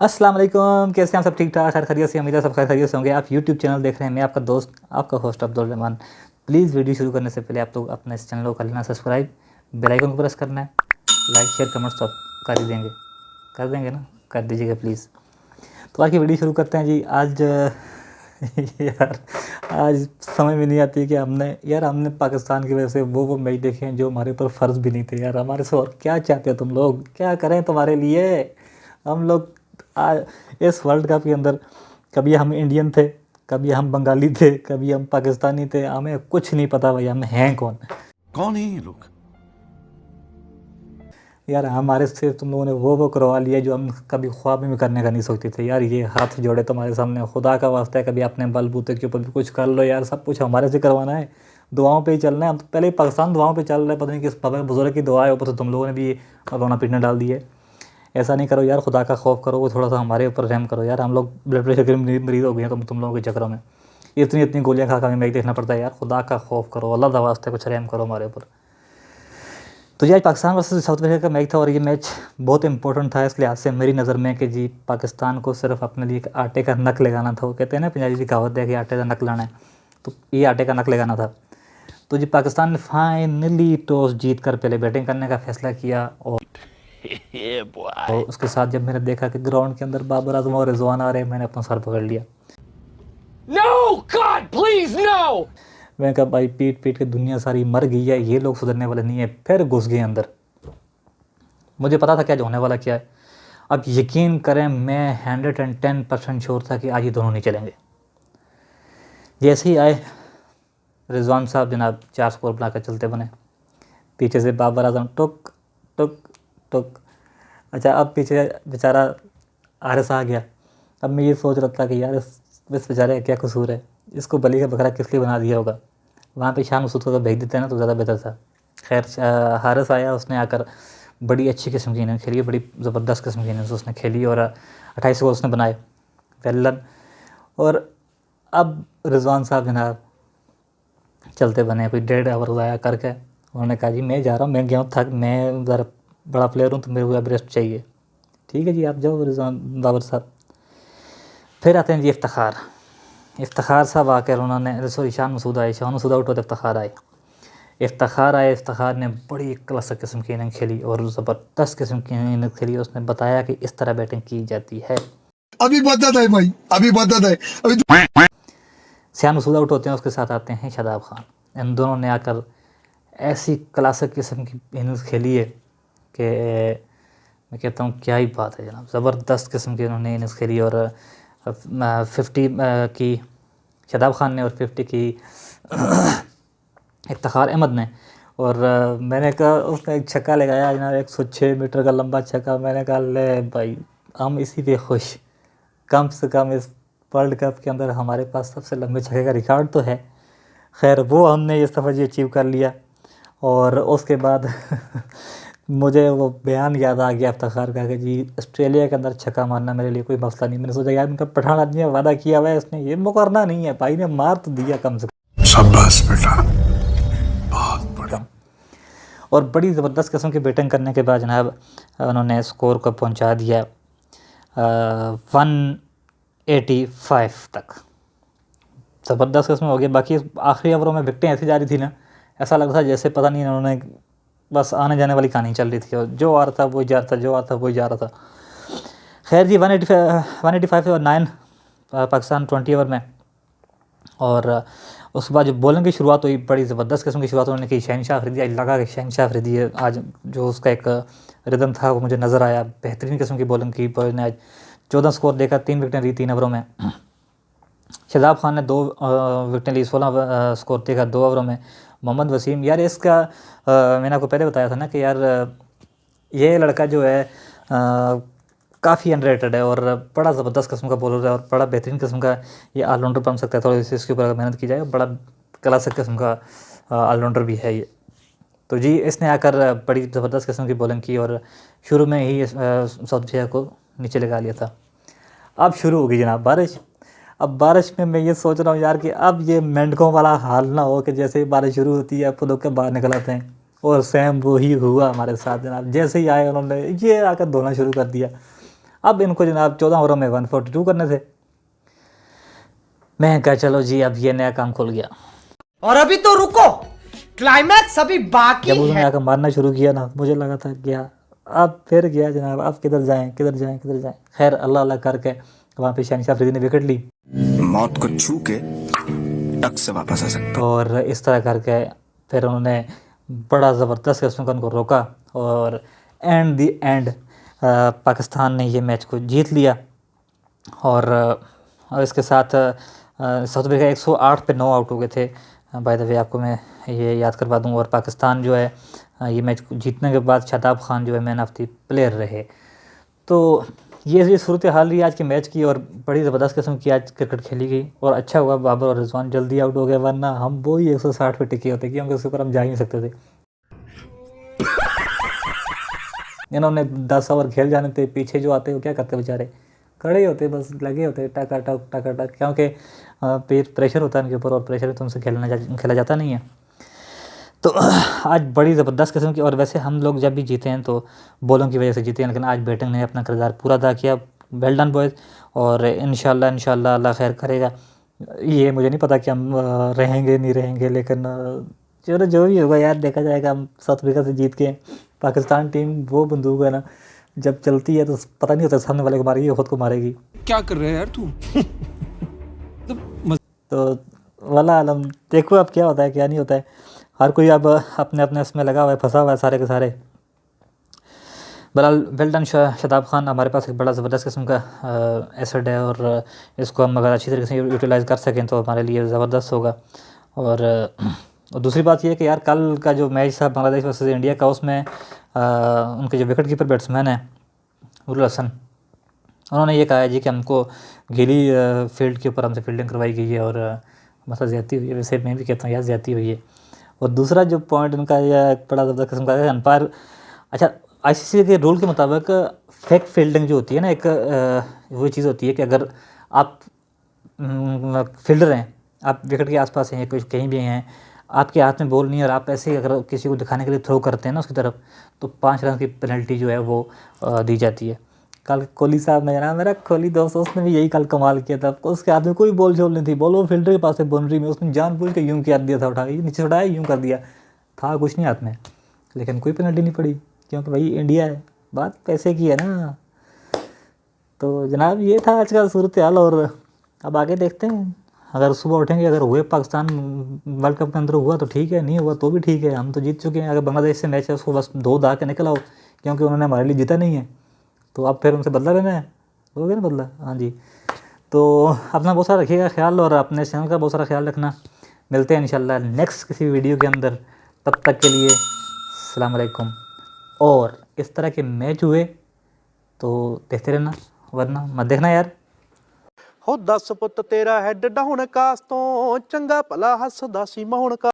अस्सलाम वालेकुम, कैसे हैं आप सब? ठीक ठाक, खैर खैरियत से? उम्मीद है सब खैर खैरियत से होंगे। आप यूट्यूब चैनल देख रहे हैं, मैं आपका दोस्त, आपका host Abdul Rahman. Please video शुरू करने से पहले आप लोग अपने इस चैनल को कर लेना सब्सक्राइब, बेल आइकन को प्रेस करना है, लाइक शेयर कमेंट सब कर ही देंगे, कर देंगे ना, कर दीजिएगा प्लीज़। तो आज की वीडियो शुरू करते हैं जी। आज यार आज समझ में नहीं आती कि हमने पाकिस्तान की वजह से वो मैच देखे हैं जो हमारे ऊपर फ़र्ज़ भी नहीं थे यार। हमारे से और क्या चाहते हो तुम लोग? क्या करें तुम्हारे लिए? हम लोग इस वर्ल्ड कप के अंदर कभी हम इंडियन थे, कभी हम बंगाली थे, कभी हम पाकिस्तानी थे। हमें कुछ नहीं पता भाई हम हैं कौन। कौन है ये लोग? यार हमारे से तुम लोगों ने वो करवा लिया जो हम कभी ख्वाब में भी करने का नहीं सोचते थे यार। ये हाथ जोड़े तुम्हारे सामने, खुदा का वास्ता है कभी अपने बलबूते के ऊपर भी कुछ कर लो यार। सब कुछ हमारे से करवाना है, दुआओं पे ही चलना है। हम तो पहले ही पाकिस्तान दुआओं पे चल रहे हैं, पता नहीं किस बाबा बुजुर्ग की दुआ है, ऊपर से तुम लोगों ने भी रोना पीटने डाल दी है। ऐसा नहीं करो यार, खुदा का खौफ करो, वो थोड़ा सा हमारे ऊपर रहम करो यार। हम लोग ब्लड प्रेशर के मरीज़ हो गए हैं तुम लोगों के चक्रों में। इतनी गोलियां खा खा हमें मैच देखना पड़ता है यार। खुदा का खौफ करो, अल्लाह का वास्ते कुछ रहम करो हमारे ऊपर। तो ये आज पाकिस्तान वर्सेस साउथ अफ्रीका का मैच था और ये मैच बहुत इंपॉर्टेंट था इस लिहाज से मेरी नज़र में कि जी पाकिस्तान को सिर्फ अपने लिए एक आटे का नक लगाना था। वो कहते हैं ना पंजाबी की कहावत है कि आटे का नक लाना है, तो ये आटे का नक लगाना था। तो जी पाकिस्तान ने फाइनली टॉस जीत कर पहले बैटिंग करने का फैसला किया और उसके साथ जब मैंने देखा कि ग्राउंड के अंदर बाबर आजम और रिजवान आ रहे हैं, मैंने अपना सर पकड़ लिया। No, God, please, no! मैंने कहा भाई पीट पीट के दुनिया सारी मर गई है, ये लोग सुधरने वाले नहीं है। फिर घुस गए अंदर। मुझे पता था क्या जो होने वाला क्या है। अब यकीन करें, मैं 110% श्योर था कि आज ये दोनों नहीं चलेंगे। जैसे ही आए रिजवान साहब जनाब 4 स्कोर बनाकर चलते बने, पीछे से बाबर आजम टुक टुक टुक। अच्छा, अब पीछे बेचारा आरस आ गया। अब मैं ये सोच रहा था कि यार इस बेचारे का क्या कसूर है, इसको बलि का बकरा किस लिए बना दिया होगा। वहाँ पे शान मसूद को भेज देते हैं ना तो ज़्यादा बेहतर था। खैर हारिस आया, उसने आकर बड़ी अच्छी किस्म की इनिंग खेली, बड़ी ज़बरदस्त किस्म की इनिंग्स उसने खेली और 28 गोल उसने बनाए, वेल डन। और अब रिजवान साहब जनाब चलते बने, कोई 1.5 ओवर ज़ाया करके उन्होंने कहा जी मैं जा रहा हूँ, मैं गया हूँ थक, मैं ज़रा बड़ा प्लेयर हूँ तो मेरे को अब रेस्ट चाहिए। ठीक है जी, आप जाओ रिजवान बाबर साहब। फिर आते हैं जी इफ्तार साहब आकर उन्होंने, सॉरी शान मसूद आए, शान मसूद आउट होते इफ्तार आए। इफ्तार ने बड़ी क्लासिक किस्म की इनिंग खेली और ज़बरदस्त किस्म की इनिंग खेली। उसने बताया कि इस तरह बैटिंग की जाती है। अभी बदत है भाई, अभी बदत है अभी। शान मसूद आउट होते हैं, उसके साथ आते हैं शादाब खान। इन दोनों ने आकर ऐसी क्लासिक किस्म की इनिंग्स खेली है कि मैं कहता हूँ क्या ही बात है जनाब। ज़बरदस्त किस्म की उन्होंने इनिंग्स खेली और 50 की शादाब खान ने और 50 की इफ्तार अहमद ने। और मैंने कहा उसने एक छक्का लगाया जनाब, 106 मीटर का लंबा छक्का। मैंने कहा ले भाई हम इसी पे खुश, कम से कम इस वर्ल्ड कप के अंदर हमारे पास सबसे लंबे छक्के का रिकॉर्ड तो है। खैर वो हमने इस दफ़ा जी अचीव कर लिया। और उसके बाद मुझे वो बयान याद आ गया इफ्तार का कि जी ऑस्ट्रेलिया के अंदर छक्का मारना मेरे लिए कोई मसला नहीं। मैंने सोचा यार उनका पठान आदमी ने वादा किया हुआ है, इसने ये मुकरना नहीं है, भाई ने मार तो दिया कम से कम। शाबाश बेटा, बहुत बढ़िया। और बड़ी ज़बरदस्त किस्म की बैटिंग करने के बाद जनाब उन्होंने स्कोर को पहुंचा दिया 185 तक। ज़बरदस्त किस्म हो गया। बाकी आखिरी ओवरों में विकटें ऐसी जा रही थी ना, ऐसा लग रहा था जैसे पता नहीं उन्होंने बस आने जाने वाली कहानी चल रही थी और जो आ रहा था वही जा रहा था, जो आ रहा था वही जा रहा था। खैर जी 185 और 9 पाकिस्तान 20 ओवर में। और उसके बाद जो बॉलिंग की शुरुआत हुई, बड़ी ज़बरदस्त किस्म की शुरुआत उन्होंने की। शहनशाह अफरीदी, आज लगा कि शहनशाह अफरीदी आज जो उसका एक रिदम था वो मुझे नज़र आया। बेहतरीन किस्म की बॉलिंग की। बॉय ने आज 14 स्कोर देखा, 3 विकटें ली 3 ओवरों में। शादाब खान ने 2 विकटें ली, 16 स्कोर देखा 2 ओवरों में। मोहम्मद वसीम, यार इसका मैंने आपको पहले बताया था ना कि यार ये लड़का जो है काफ़ी अंडररेटेड है और बड़ा ज़बरदस्त किस्म का बॉलर है और बड़ा बेहतरीन किस्म का ये ऑलराउंडर बन सकता है। थोड़ी सी इसके ऊपर अगर मेहनत की जाए, बड़ा क्लासिक किस्म का ऑलराउंडर भी है ये। तो जी इसने आकर बड़ी ज़बरदस्त किस्म की बॉलिंग की और शुरू में ही साउथ अफ्रीका को नीचे लगा लिया था। अब शुरू हो गई जनाब बारिश। अब बारिश में मैं ये सोच रहा हूँ यार कि अब ये मेंढकों वाला हाल ना हो कि जैसे ही बारिश शुरू होती है खुद के बाहर निकल आते हैं। और सेम वही हुआ हमारे साथ जनाब। जैसे ही आए उन्होंने ये आकर धोना शुरू कर दिया। अब इनको जनाब 14 ओवरों में 142 करने थे। मैं कहा चलो जी अब ये नया काम खुल गया। और अभी तो रुको, क्लाइमैक्स अभी बाकी जब उसने है। आकर मारना शुरू किया ना, मुझे लगा था गया, अब फिर गया जनाब, अब किधर जाएं किधर जाएं किधर जाएं। खैर अल्लाह अल्लाह करके वहाँ पे शहनशाह अफरीदी ने विकेट ली मौत को छू के टक से वापस आ सकता। और इस तरह करके फिर उन्होंने बड़ा ज़बरदस्त किस्म का उनको रोका और एंड दी एंड पाकिस्तान ने ये मैच को जीत लिया। और इसके साथ साउथ अफ्रीका 108 पे 9 आउट हो गए थे बाय द वे, आपको मैं ये याद करवा दूँ। और पाकिस्तान जो है ये मैच जीतने के बाद शादाब खान जो है मैन ऑफ द प्लेयर रहे। तो ये सूरत हाल रही आज के मैच की और बड़ी ज़बरदस्त किस्म की आज क्रिकेट खेली गई। और अच्छा हुआ बाबर और रिजवान जल्दी आउट हो गए, वरना हम वो ही 160 पे टिके होते क्योंकि उसके ऊपर हम जा ही नहीं सकते थे। इन्होंने 10 ओवर खेल जाने थे, पीछे जो आते वो क्या करते बेचारे, खड़े ही होते बस, लगे होते टका टक टका टक, क्योंकि प्रेशर होता है इनके ऊपर और प्रेशर तो उनसे खेला जाता नहीं है। तो आज बड़ी ज़बरदस्त किस्म की, और वैसे हम लोग जब भी जीते हैं तो बॉलों की वजह से जीते हैं, लेकिन आज बैटिंग ने अपना किरदार पूरा अदा किया। वेल डन बॉयज़, और इंशाल्लाह अल्लाह खैर करेगा। ये मुझे नहीं पता कि हम रहेंगे नहीं रहेंगे, लेकिन चलो जो भी होगा यार देखा जाएगा। हम साउथ अफ्रीका से जीत के, पाकिस्तान टीम वो बंदूक है ना, जब चलती है तो पता नहीं होता सामने वाले को मारेगी या खुद को मारेगी। क्या कर रहे हैं यार तू? तो वाला आलम देखो अब क्या होता है क्या नहीं होता है। हर कोई अब अपने अपने इसमें लगा हुआ है, फंसा हुआ है सारे के सारे। बहरहाल वेल डन शादाब खान, हमारे पास एक बड़ा ज़बरदस्त किस्म का एसेट है और इसको हम अगर अच्छी तरीके से यूटिलाइज़ कर सकें तो हमारे लिए ज़बरदस्त होगा। और दूसरी बात यह है कि यार कल का जो मैच था बांग्लादेश वर्सेस इंडिया का, उसमें उनके जो विकेट कीपर बैट्समैन हैं नूरुल हसन, उन्होंने ये कहा है जी कि हमको गीली फील्ड के ऊपर हमसे फील्डिंग करवाई गई है और मतलब ज़्यादती हुई है। वैसे मैं भी कहता हूँ यार ज़्यादती हुई है। और दूसरा जो पॉइंट उनका यह बड़ा ज़बरदस्त किस्म का है अंपायर, अच्छा आईसीसी के रूल के मुताबिक फेक फील्डिंग जो होती है ना, एक वो चीज़ होती है कि अगर आप फील्डर हैं, आप विकेट के आसपास हैं, कुछ कहीं भी हैं, आपके हाथ में बॉल नहीं है और आप ऐसे ही अगर किसी को दिखाने के लिए थ्रो करते हैं ना उसकी तरफ, तो 5 रन की पेनल्टी जो है वो दी जाती है। कल कोहली साहब ने जाना, मेरा कोहली दोस्त, उसने भी यही कल कमाल किया था। उसके हाथ में कोई बॉल शॉल नहीं थी, बॉल वो फील्डर के पास है बाउंड्री में, उसने जानबूझ के यूँ कर दिया था, उठा के नीचे उठाया यूँ कर दिया था, कुछ नहीं हाथ में, लेकिन कोई पेनल्टी नहीं पड़ी क्योंकि भाई इंडिया है, बात पैसे की है ना। तो जनाब ये था आज का सूरत हाल। और अब आगे देखते हैं, अगर सुबह उठेंगे, अगर हुए पाकिस्तान वर्ल्ड कप के अंदर हुआ तो ठीक है, नहीं हुआ तो भी ठीक है, हम तो जीत चुके हैं। अगर बांग्लादेश से मैच है उसको बस 2 दा के निकल आओ, क्योंकि उन्होंने हमारे लिए जीता नहीं है, तो अब फिर उनसे बदला लेना है, हो गया ना बदला। हाँ जी, तो अपना बहुत सारा रखिएगा ख्याल और अपने चैनल का बहुत सारा ख्याल रखना। मिलते हैं इंशाल्लाह नेक्स्ट किसी वीडियो के अंदर, तब तक के लिए अस्सलाम वालेकुम। और इस तरह के मैच हुए तो देखते रहना, वरना मत देखना यार। ਹੋ 10 ਪੁੱਤ ਤੇਰਾ ਹੈਡ ਡਾਊਨ ਕਾਸ ਤੋਂ ਚੰਗਾ ਭਲਾ ਹੱਸਦਾ ਸੀ ਮੌਣ ਕਾ